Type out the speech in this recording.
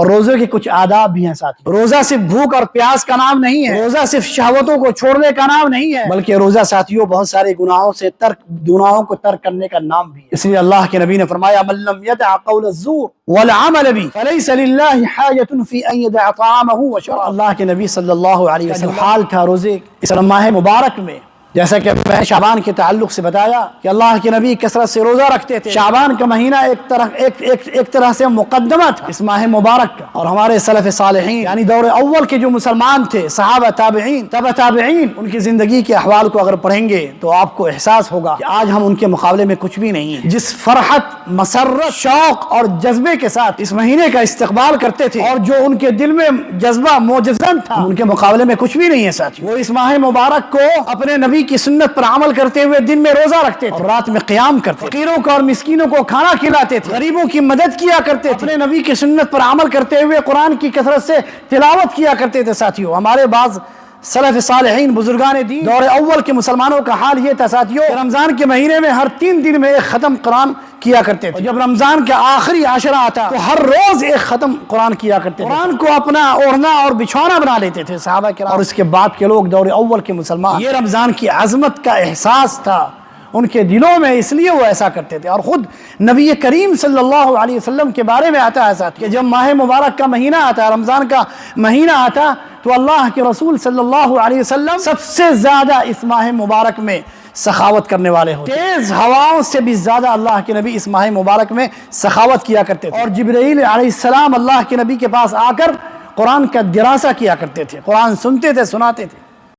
اور روزے کے کچھ آداب بھی ہیں ساتھی۔ روزہ صرف بھوک اور پیاس کا نام نہیں ہے، روزہ صرف شہوتوں کو چھوڑنے کا نام نہیں ہے، بلکہ روزہ ساتھیوں بہت سارے گناہوں کو ترک کرنے کا نام بھی ہے۔ اس لیے اللہ کے نبی نے فرمایا من لم يدع قول الزور والعمل به فليس لله حاجة في ان يدع طعامه وشرابه۔ اللہ کے نبی صلی اللہ علیہ وسلم کا حال تھا روزے اس ماہ مبارک میں، جیسا کہ میں شعبان کے تعلق سے بتایا کہ اللہ کے نبی کثرت سے روزہ رکھتے تھے۔ شعبان کا مہینہ ایک طرح سے مقدمہ تھا اس ماہ مبارک کا، اور ہمارے سلف صالحین یعنی دور اول کے جو مسلمان تھے، صحابہ تابعین تبع تابعین، ان کی زندگی کے احوال کو اگر پڑھیں گے تو آپ کو احساس ہوگا کہ آج ہم ان کے مقابلے میں کچھ بھی نہیں ہیں۔ جس فرحت، مسرت، شوق اور جذبے کے ساتھ اس مہینے کا استقبال کرتے تھے، اور جو ان کے دل میں جذبہ موجزن تھا، ان کے مقابلے میں کچھ بھی نہیں ہے ساتھی۔ وہ اس ماہ مبارک کو اپنے نبی کی سنت پر عمل کرتے ہوئے دن میں روزہ رکھتے تھے اور رات میں قیام کرتے، فقیروں کو اور مسکینوں کو کھانا کھلاتے تھے، غریبوں کی مدد کیا کرتے تھے، اپنے نبی کی سنت پر عمل کرتے ہوئے قرآن کی کثرت سے تلاوت کیا کرتے تھے ساتھیوں۔ ہمارے بعض سلف صالحین بزرگان دین دور اول کے مسلمانوں کا حال یہ تھا ساتھیوں کہ رمضان کے مہینے میں ہر 3 دن میں ایک ختم قرآن کیا کرتے تھے، اور جب رمضان کا آخری عشرہ آتا تو ہر روز ایک ختم قرآن کیا کرتے تھے، قرآن کو اپنا اوڑھنا اور بچھونا بنا لیتے تھے صحابہ کرام۔ اور اس کے بعد کے لوگ دور اول کے مسلمان، یہ رمضان کی عظمت کا احساس تھا ان کے دلوں میں، اس لیے وہ ایسا کرتے تھے۔ اور خود نبی کریم صلی اللہ علیہ وسلم کے بارے میں آتا ہے ساتھ کہ جب ماہ مبارک کا مہینہ آتا ہے، رمضان کا مہینہ آتا، تو اللہ کے رسول صلی اللہ علیہ وسلم سب سے زیادہ اس ماہ مبارک میں سخاوت کرنے والے ہوتے، تیز ہواؤں سے بھی زیادہ اللہ کے نبی اس ماہ مبارک میں سخاوت کیا کرتے تھے۔ اور جبرائیل علیہ السلام اللہ کے نبی کے پاس آ کر قرآن کا دراسہ کیا کرتے تھے، قرآن سنتے تھے، سناتے تھے۔